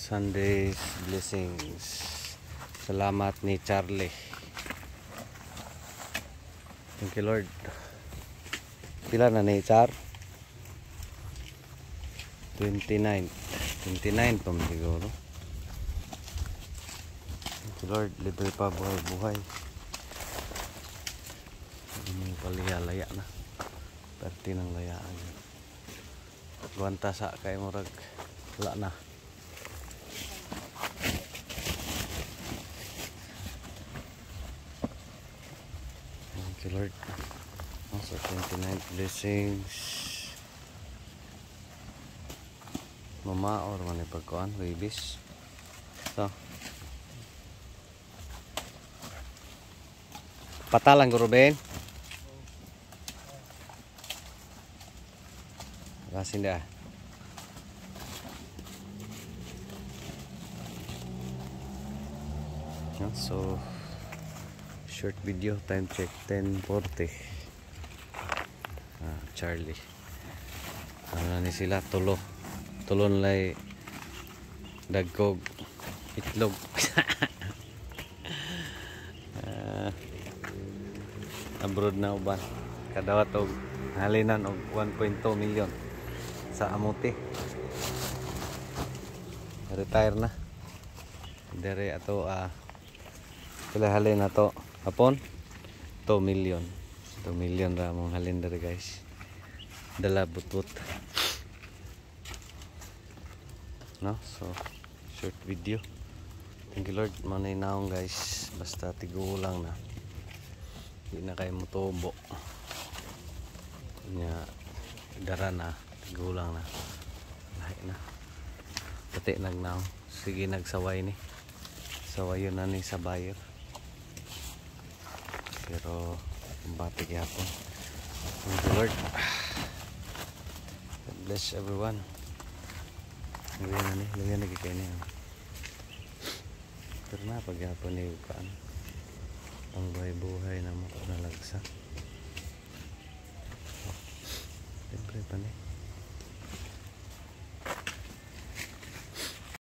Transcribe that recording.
Sunday's blessings. Salamat ni Charlie. Thank you Lord. Pila na ni Char? 29 pa man siguro. Thank you Lord. Libre pa buhay. Hindi palaya-laya na. Perti ng layaan. Guwanta sa kay murag wala na. Thank you Lord. Also 29 blessings. Mama or man pagkuan babies. So. Patalang ko Ruben. Kasin dah. So short video, time check 10:40. Charlie. Ano ni sila tulon lay dagkog itlog. Abroad na uban. Kadawat og halinan og 1.2 million sa amuti. Retire na. Dere ato pila halin na to hapon 2 million ra mong halin dere guys. Dala butut no. So short video. Thank you Lord. Manay naong guys, basta tigulang na di na kayo mutubo nya dara na tigulang na lahi na pati nagnaw. Sige nagsaway ni sawayon na ni sa buyer. Pero batik yapon. Thank you Lord. God bless everyone. Luyan na kikain niya. Pero na pagyapon ni bukaan ang buhay-buhay na mo nalagsa.